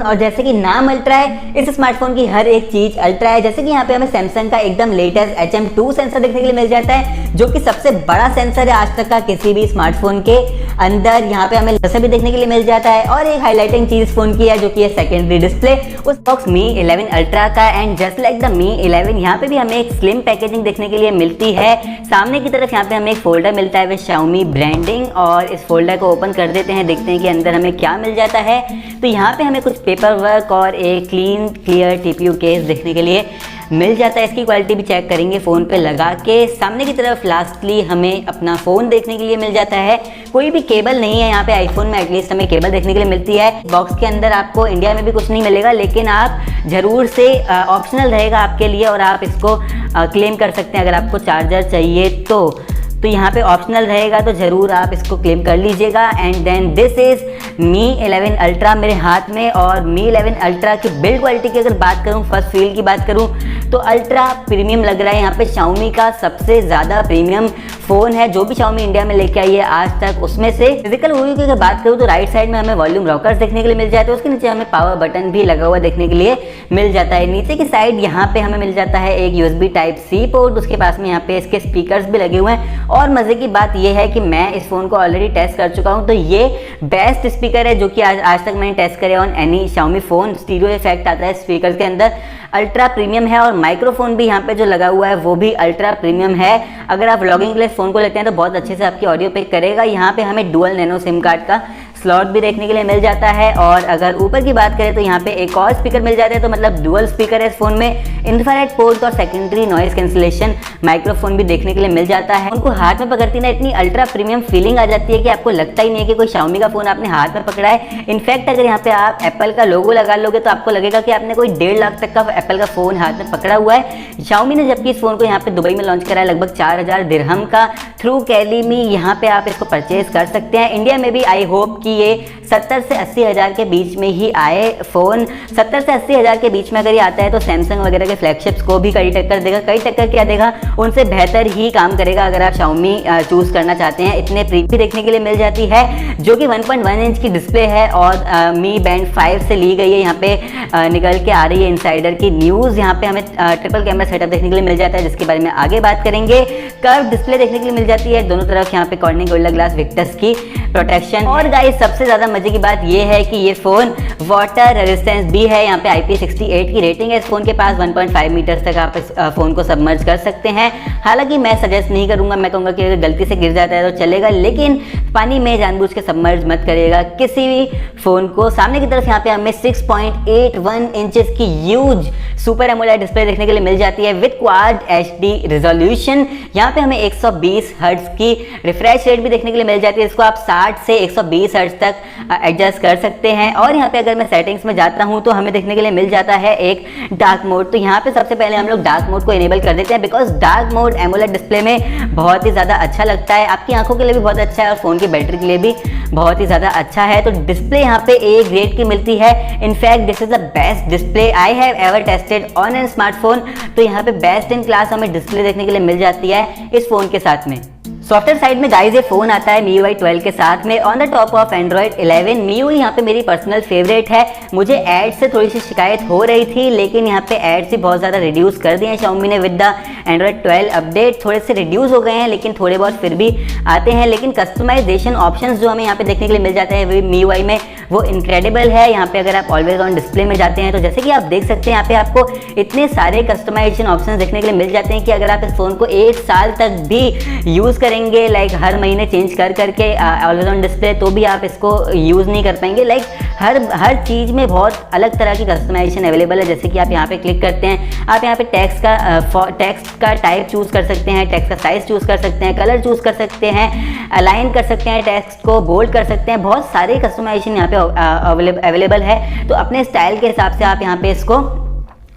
और जैसे कि नाम अल्ट्रा है, इस स्मार्टफोन की हर एक चीज अल्ट्रा है। जैसे कि यहाँ पे हमें सैमसंग का एकदम लेटेस्ट HM2 सेंसर देखने के लिए मिल जाता है, जो कि सबसे बड़ा सेंसर है आज तक का किसी भी स्मार्टफोन के अंदर। यहाँ पे हमें लेजर भी देखने के लिए मिल जाता है और एक हाईलाइटिंग चीज फोन की है जो कि है सेकेंडरी डिस्प्ले उस बॉक्स Mi 11 अल्ट्रा का। And just like the Mi 11 यहाँ पे भी हमें एक स्लिम पैकेजिंग देखने के लिए मिलती है। सामने की तरफ यहाँ पे हमें एक फोल्डर मिलता है विद Xiaomi ब्रांडिंग, और इस फोल्डर को ओपन कर देते हैं, देखते हैं कि अंदर हमें क्या मिल जाता है। तो यहाँ पे हमें कुछ पेपर वर्क और एक क्लीन क्लियर TPU केस देखने के लिए मिल जाता है। इसकी क्वालिटी भी चेक करेंगे फ़ोन पे लगा के। सामने की तरफ लास्टली हमें अपना फ़ोन देखने के लिए मिल जाता है। कोई भी केबल नहीं है यहाँ पे, आईफोन में एटलीस्ट हमें केबल देखने के लिए मिलती है। बॉक्स के अंदर आपको इंडिया में भी कुछ नहीं मिलेगा, लेकिन आप ज़रूर से ऑप्शनल रहेगा आपके लिए और आप इसको क्लेम कर सकते हैं अगर आपको चार्जर चाहिए तो यहाँ पे ऑप्शनल रहेगा, तो ज़रूर आप इसको क्लेम कर लीजिएगा। And then this is Mi 11 ultra मेरे हाथ में। और Mi 11 अल्ट्रा की बिल्ड क्वालिटी की अगर बात करूँ, फर्स्ट फील की बात करूँ, तो अल्ट्रा प्रीमियम लग रहा है। यहाँ पे Xiaomi का सबसे ज़्यादा प्रीमियम फ़ोन है जो भी Xiaomi इंडिया में लेके आई है आज तक। उसमें से फिजिकल रिव्यू की अगर बात करूँ तो राइट साइड में हमें वॉल्यूम रॉकर्स देखने के लिए मिल जाते हैं, उसके नीचे हमें पावर बटन भी लगा हुआ देखने के लिए मिल जाता है। नीचे की साइड यहाँ पे हमें मिल जाता है एक USB Type-C पोर्ट, उसके पास में यहाँ पे इसके स्पीकर्स भी लगे हुए हैं। और मज़े की बात यह है कि मैं इस फ़ोन को ऑलरेडी टेस्ट कर चुका हूँ, तो ये बेस्ट स्पीकर है जो कि आज तक मैंने टेस्ट करे on any Xiaomi phone. Stereo effect आता है स्पीकर के अंदर, अल्ट्रा प्रीमियम है। और माइक्रोफोन भी यहाँ पे जो लगा हुआ है वो भी अल्ट्रा प्रीमियम है। अगर आप व्लॉगिंग के लिए फ़ोन को लेते हैं तो बहुत अच्छे से आपकी ऑडियो पिक करेगा। यहाँ पे हमें डुअल नैनो सिम कार्ड का स्लॉट भी देखने के लिए मिल जाता है। और अगर ऊपर की बात करें तो यहाँ पे एक और स्पीकर मिल जाता है, तो मतलब डुअल स्पीकर है इस फोन में। इंफ्रारेड पोर्ट और सेकेंडरी नॉइस कैंसिलेशन माइक्रोफोन भी देखने के लिए मिल जाता है। उनको हाथ में पकड़ती ना इतनी अल्ट्रा प्रीमियम फीलिंग आ जाती है कि आपको लगता ही नहीं है कि कोई Xiaomi का फोन आपने हाथ में पकड़ा है। इनफैक्ट अगर यहाँ पे आप एप्पल का लोगो लगा लोगे तो आपको लगेगा कि आपने कोई 1.5 लाख तक का एप्पल का फोन हाथ में पकड़ा हुआ है। Xiaomi ने जबकि इस फोन को यहाँ पे दुबई में लॉन्च करा है लगभग 4000 दिरहम का थ्रू कैलीमी, यहाँ पे आप इसको परचेज कर सकते हैं। इंडिया में भी आई होप कि ये 70 से 80 हज़ार के बीच में ही आए फ़ोन। 70 से 80 हज़ार के बीच में अगर ये आता है तो सैमसंग वगैरह के फ्लैगशिप्स को भी कई टक्कर देगा। कई टक्कर क्या देगा, उनसे बेहतर ही काम करेगा अगर आप Xiaomi चूज़ करना चाहते हैं। इतने प्रीत भी देखने के लिए मिल जाती है जो कि 1.1 इंच की डिस्प्ले है और Mi Band 5 से ली गई है। यहाँ पे निकल के आ रही है इनसाइडर की न्यूज़। यहाँ पे हमें ट्रिपल कैमरा सेटअप देखने के लिए मिल जाता है जिसके बारे में आगे बात करेंगे। कर्व डिस्प्ले देखने के लिए मिल जाती है दोनों तरफ, यहाँ पे कॉर्निंग गोरिल्ला ग्लास विक्टस की प्रोटेक्शन। और गाइस सबसे ज़्यादा मजे की बात यह है कि ये फ़ोन वाटर रेजिस्टेंस भी है। यहाँ पे IP68 की रेटिंग है इस फ़ोन के पास। 1.5 मीटर्स तक आप इस फ़ोन को सबमर्ज कर सकते हैं। हालांकि मैं सजेस्ट नहीं करूँगा, मैं कहूँगा कि अगर गलती से गिर जाता है तो चलेगा, लेकिन पानी में जानबूझ के सबमर्ज मत करिएगा किसी भी फ़ोन को। सामने की तरफ यहाँ पे हमें 6.81 इंचेस की ह्यूज सुपर एमोलेड डिस्प्ले देखने के लिए मिल जाती है विद क्वाड HD रिजोल्यूशन। यहाँ पे हमें 120 हर्ट्ज की रिफ्रेश रेट भी देखने के लिए मिल जाती है। इसको आप 60 से 120 हर्ट्ज तक एडजस्ट कर सकते हैं। और यहाँ पे अगर मैं सेटिंग्स में जाता हूँ तो हमें देखने के लिए मिल जाता है एक डार्क मोड। तो यहाँ पे सबसे पहले हम लोग डार्क मोड को इनेबल कर देते हैं, because dark mode AMOLED display में बहुत ही ज़्यादा अच्छा लगता है, आपकी आंखों के लिए भी बहुत अच्छा है और फ़ोन की बैटरी के लिए भी बहुत ही ज़्यादा अच्छा है। तो डिस्प्ले यहाँ पे A ग्रेड की मिलती है। In fact this is the best display I have ever tested on an smartphone. तो यहाँ पे बेस्ट इन क्लास हमें डिस्प्ले देखने के लिए मिल जाती है इस फोन के साथ में। सॉफ्टवेयर साइड में गाइस ये फोन आता है MIUI 12 के साथ में on the top of Android 11। MIUI यहाँ पे मेरी पर्सनल फेवरेट है। मुझे एड से थोड़ी सी शिकायत हो रही थी, लेकिन यहाँ पे एड से बहुत ज़्यादा रिड्यूस कर दिए हैं Xiaomi ने विद द Android 12 अपडेट। थोड़े से रिड्यूस हो गए हैं, लेकिन थोड़े बहुत फिर भी आते हैं। लेकिन कस्टमाइजेशन ऑप्शंस जो हमें यहाँ पे देखने के लिए मिल जाते हैं MIUI में वो इनक्रेडिबल है। यहाँ पे अगर आप ऑलवेज ऑन डिस्प्ले में जाते हैं तो जैसे कि आप देख सकते हैं यहाँ पे आपको इतने सारे कस्टमाइजेशन ऑप्शंस देखने के लिए मिल जाते हैं कि अगर आप इस फोन को 1 साल तक भी यूज़ करेंगे, लाइक हर महीने चेंज कर करके ऑलवेज ऑन डिस्प्ले, तो भी आप इसको यूज़ नहीं कर पाएंगे। लाइक हर चीज़ में बहुत अलग तरह की कस्टमाइजेशन अवेलेबल है। जैसे कि आप यहाँ पे क्लिक करते हैं, आप यहाँ पे टेक्स्ट का टाइप चूज़ कर सकते हैं, टेक्स्ट का साइज़ चूज़ कर सकते हैं, कलर चूज़ कर सकते हैं, अलाइन कर सकते हैं, टेक्स्ट को बोल्ड कर सकते हैं। बहुत सारे कस्टमाइजेशन यहाँ पे अवेलेबल है। तो अपने स्टाइल के हिसाब से आप यहाँ पे इसको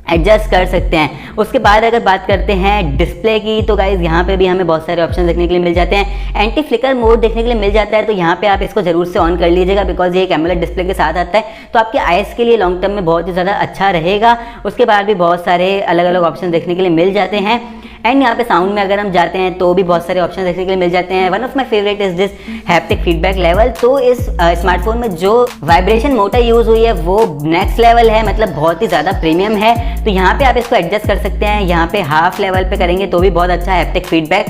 एडजस्ट कर सकते हैं। उसके बाद अगर बात करते हैं डिस्प्ले की, तो गाइज यहाँ पे भी हमें बहुत सारे ऑप्शन देखने के लिए मिल जाते हैं। एंटी फ्लिकर मोड देखने के लिए मिल जाता है, तो यहाँ पे आप इसको जरूर से ऑन कर लीजिएगा, बिकॉज ये एक एमोलेड डिस्प्ले के साथ आता है, तो आपके आइस के लिए लॉन्ग टर्म में बहुत ही ज़्यादा अच्छा रहेगा। उसके बाद भी बहुत सारे अलग अलग ऑप्शन देखने के लिए मिल जाते हैं। एंड यहाँ पे साउंड में अगर हम जाते हैं तो भी बहुत सारे ऑप्शन देखने के लिए मिल जाते हैं। One of my favourite is this haptic feedback level. तो इस स्मार्टफोन में जो वाइब्रेशन मोटर यूज हुई है वो नेक्स्ट लेवल है, मतलब बहुत ही ज़्यादा प्रीमियम है। तो यहाँ पे आप इसको एडजस्ट कर सकते हैं, यहाँ पे हाफ लेवल पे करेंगे तो भी बहुत अच्छा हैप्टिक फीडबैक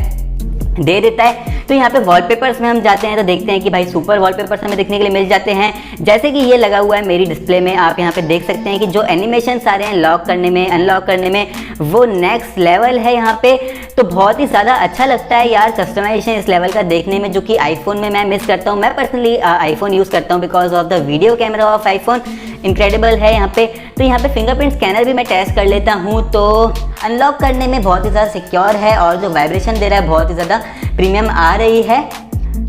दे देता है। तो यहाँ पे वॉलपेपर्स में हम जाते हैं तो देखते हैं कि भाई सुपर वॉलपेपर्स हमें देखने के लिए मिल जाते हैं, जैसे कि ये लगा हुआ है मेरी डिस्प्ले में। आप यहाँ पे देख सकते हैं कि जो एनिमेशन आ रहे हैं लॉक करने में, अनलॉक करने में, वो नेक्स्ट लेवल है यहाँ पे। तो बहुत ही ज़्यादा अच्छा लगता है यार कस्टमाइजेशन इस लेवल का देखने में, जो कि आईफोन में मैं मिस करता हूँ। मैं पर्सनली आईफोन यूज़ करता हूँ because of the video camera off iPhone incredible है यहाँ पे। तो यहाँ पे फिंगरप्रिंट स्कैनर भी मैं टेस्ट कर लेता हूँ, तो अनलॉक करने में बहुत ही ज़्यादा सिक्योर है और जो वाइब्रेशन दे रहा है बहुत ही ज़्यादा प्रीमियम आ रही है।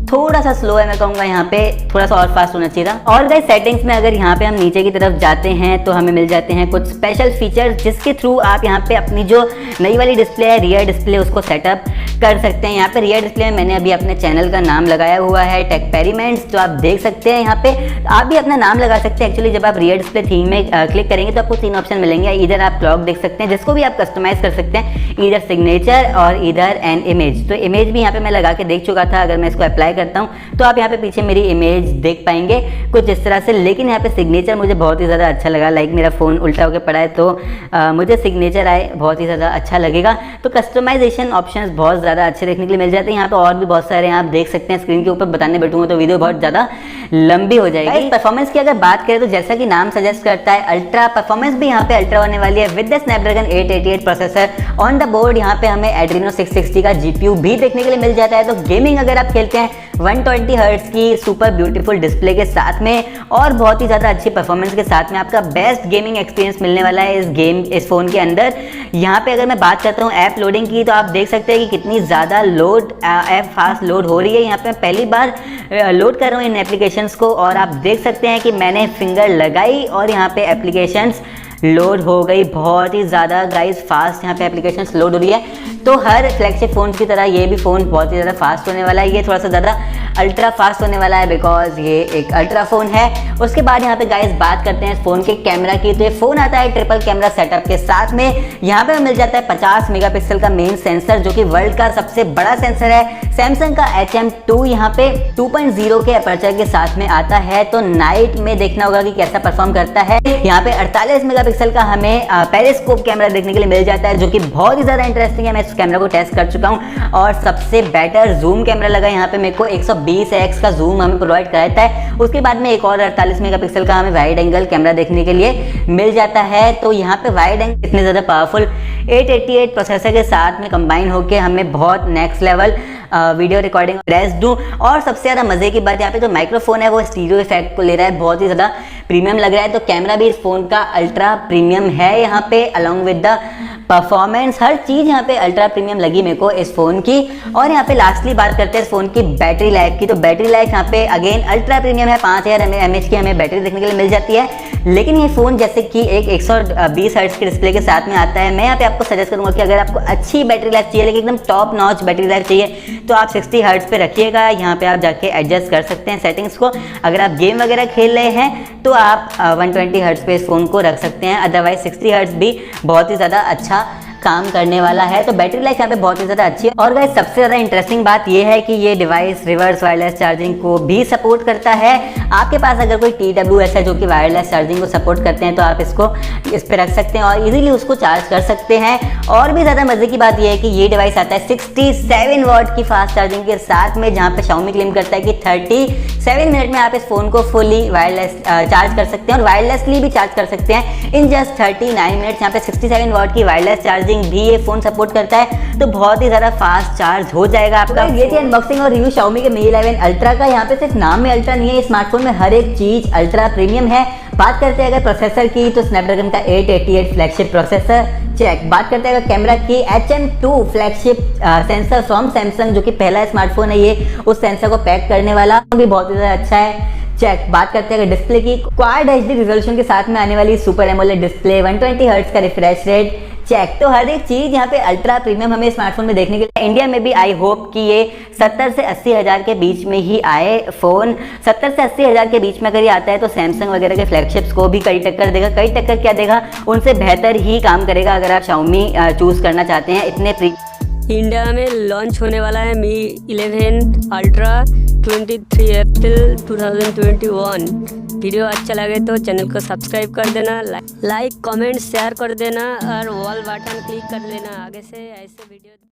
थोड़ा सा स्लो है मैं कहूँगा, यहाँ पे थोड़ा सा और फास्ट होना चाहिए था। और गाइस सेटिंग्स में अगर यहाँ पे हम नीचे की तरफ जाते हैं तो हमें मिल जाते हैं कुछ स्पेशल फीचर्स, जिसके थ्रू आप यहाँ पे अपनी जो नई वाली डिस्प्ले है रियर डिस्प्ले उसको सेटअप कर सकते हैं। यहाँ पे रियर डिस्प्ले में मैंने अभी अपने चैनल का नाम लगाया हुआ है टेकपेरिमेंट्स, तो आप देख सकते हैं यहाँ पे आप भी अपना नाम लगा सकते हैं। एक्चुअली जब आप रियर डिस्प्ले थीम में क्लिक करेंगे तो आपको 3 ऑप्शन मिलेंगे। इधर आप क्लॉक देख सकते हैं जिसको भी आप कस्टमाइज कर सकते हैं, इधर सिग्नेचर और इधर एन इमेज। तो इमेज भी यहाँ पे मैं लगा के देख चुका था, अगर मैं इसको अप्लाई करता हूँ तो आप यहाँ पे पीछे मेरी इमेज देख पाएंगे कुछ इस तरह से। लेकिन यहाँ पे सिग्नेचर मुझे बहुत ही ज़्यादा अच्छा लगा, लाइक मेरा फ़ोन उल्टा होकर पड़ा है तो मुझे सिग्नेचर आए बहुत ही ज़्यादा अच्छा लगेगा। तो कस्टमाइजेशन ऑप्शंस बहुत ज़्यादा अच्छे देखने के लिए मिल जाते हैं। यहाँ पे और भी बहुत सारे हैं, आप देख सकते हैं। स्क्रीन के ऊपर बताने बैठूंगा तो वीडियो बहुत ज़्यादा लंबी हो जाएगी। परफॉर्मेंस की अगर बात करें तो जैसा कि नाम सजेस्ट करता है अल्ट्रा परफॉर्मेंस भी यहाँ पे अल्ट्रा होने वाली है with the Snapdragon 888 processor on the board. यहाँ पे हमें एड्रीनो 660 का जीपीयू भी देखने के लिए मिल जाता है। तो गेमिंग अगर आप खेलते हैं 120 हर्ट्ज की सुपर ब्यूटीफुल डिस्प्ले के साथ में और बहुत ही ज़्यादा अच्छी परफॉर्मेंस के साथ में आपका बेस्ट गेमिंग एक्सपीरियंस मिलने वाला है इस फ़ोन के अंदर। यहाँ पे अगर मैं बात करता हूँ ऐप लोडिंग की तो आप देख सकते हैं कि कितनी ज़्यादा ऐप फास्ट लोड हो रही है। यहाँ पे मैं पहली बार लोड कर रहा हूँ इन एप्लीकेशंस को और आप देख सकते हैं कि मैंने फिंगर लगाई और यहाँ पे एप्लीकेशंस लोड हो गई। बहुत ही ज़्यादा गाइस फास्ट यहाँ पे एप्लीकेशंस लोड हो रही है। तो हर फ्लैगशिप फ़ोन की तरह ये भी फ़ोन बहुत ही ज़्यादा फास्ट होने वाला है। ये थोड़ा सा ज़्यादा अल्ट्रा फास्ट होने वाला है बिकॉज ये एक अल्ट्रा फ़ोन है। उसके बाद यहाँ पे गाइस बात करते हैं इस फ़ोन के कैमरा की। तो ये फ़ोन आता है ट्रिपल कैमरा सेटअप के साथ में। यहाँ पे मिल जाता है 50 मेगापिक्सल का मेन सेंसर, जो कि वर्ल्ड का सबसे बड़ा सेंसर है। सैमसंग का HM2 यहाँ पे 2.0 के अपर्चर के साथ में आता है। तो नाइट में देखना होगा कि कैसा परफॉर्म करता है। यहाँ पे 48 मेगापिक्सल का हमें पेरिस्कोप कैमरा देखने के लिए मिल जाता है, जो कि बहुत ही ज़्यादा इंटरेस्टिंग है। मैं इस कैमरा को टेस्ट कर चुका हूँ और सबसे बेटर जूम कैमरा लगा यहाँ पे मेरे को। 120x का जूम हमें प्रोवाइड कराता है। उसके बाद में एक और 48 मेगापिक्सल का हमें वाइड एंगल कैमरा देखने के लिए मिल जाता है। तो यहाँ पे वाइड एंगल इतने ज़्यादा पावरफुल 888 प्रोसेसर के साथ में कंबाइन होकर हमें बहुत next level video recording rest दूँ। और सबसे ज़्यादा मज़े की बात यहाँ पे जो माइक्रोफोन है वो स्टीरियो इफेक्ट को ले रहा है, बहुत ही ज़्यादा प्रीमियम लग रहा है। तो कैमरा भी इस फ़ोन का अल्ट्रा प्रीमियम है यहाँ पे, अलॉन्ग विद द परफॉर्मेंस हर चीज़ यहाँ पे अल्ट्रा प्रीमियम लगी मेरे को इस फ़ोन की। और यहाँ पे लास्टली बात करते हैं इस फ़ोन की बैटरी लाइफ की। तो बैटरी लाइफ यहाँ पे अगेन अल्ट्रा प्रीमियम है, 5000 mAh की हमें बैटरी देखने के लिए मिल जाती है। लेकिन ये फ़ोन जैसे कि एक 120 हर्ट्ज की डिस्प्ले के साथ में आता है। मैं यहाँ पे आपको सजेस्ट करूँगा कि अगर आपको अच्छी बैटरी लाइफ चाहिए लेकिन एकदम टॉप नॉच बैटरी लाइफ चाहिए तो आप 60 हर्ट्ज पे रखिएगा। यहाँ पे आप जाके एडजस्ट कर सकते हैं सेटिंग्स को। अगर आप गेम वगैरह खेल रहे हैं तो आप 120 हर्ट्ज पे इस फ़ोन को रख सकते हैं, अदरवाइज 60 हर्ट्ज भी बहुत ही ज़्यादा अच्छा काम करने वाला है। तो बैटरी लाइफ यहाँ पे बहुत ही ज़्यादा अच्छी है। और गाइस सबसे ज़्यादा इंटरेस्टिंग बात ये है कि ये डिवाइस रिवर्स वायरलेस चार्जिंग को भी सपोर्ट करता है। आपके पास अगर कोई TWS है जो कि वायरलेस चार्जिंग को सपोर्ट करते हैं तो आप इसको इस पर रख सकते हैं और इजीली उसको चार्ज कर सकते हैं। और भी ज़्यादा मज़े की बात यह है कि ये डिवाइस आता है 67 वाट की फास्ट चार्जिंग के साथ में, जहाँ पे Xiaomi क्लेम करता है कि 37 मिनट में आप इस फ़ोन को फुली वायरलेस चार्ज कर सकते हैं और वायरलेसली भी चार्ज कर सकते हैं इन जस्ट 39 मिनट्स। यहाँ पे 67 वाट की वायरलेस चार्जिंग भी ये फोन सपोर्ट करता है, तो बहुत ही ज्यादा फास्ट चार्ज हो जाएगा आपका। ये थी अनबॉक्सिंग और रिव्यू Xiaomi के Mi 11 अल्ट्रा का। यहाँ पे सिर्फ नाम में अल्ट्रा नहीं है, इस स्मार्टफोन में हर एक चीज अल्ट्रा प्रीमियम है। बात करते हैं अगर प्रोसेसर की तो स्नैपड्रैगन का 888 फ्लैगशिप प्रोसेसर चेक। बात करते हैं अगर कैमरा की HM2 flagship sensor from Samsung, जो कि पहला स्मार्टफोन है ये उस सेंसर को पैक करने वाला, भी बहुत ही ज्यादा अच्छा है। चेक। बात करते हैं अगर डिस्प्ले की, क्वाड HD रिजोल्यूशन के साथ में आने वाली सुपर एमोलेड डिस्प्ले, 120 हर्ट्ज का रिफ्रेश रेट। चेक। तो हर एक चीज यहाँ पे अल्ट्रा प्रीमियम हमें स्मार्टफोन में देखने के लिए। इंडिया में भी आई होप कि ये 70 से 80 हज़ार के बीच में ही आए फोन। 70 से 80 हज़ार के बीच में अगर ये आता है तो सैमसंग वगैरह के फ्लैगशिप्स को भी कई टक्कर देगा। कई टक्कर क्या देगा, उनसे बेहतर ही काम करेगा अगर आप Xiaomi चूज करना चाहते हैं। इतने इंडिया में लॉन्च होने वाला है मी 11 अल्ट्रा 23 अप्रैल 2021। वीडियो अच्छा लगे तो चैनल को सब्सक्राइब कर देना, लाइक कमेंट शेयर कर देना और ऑल बटन क्लिक कर लेना आगे से ऐसे वीडियो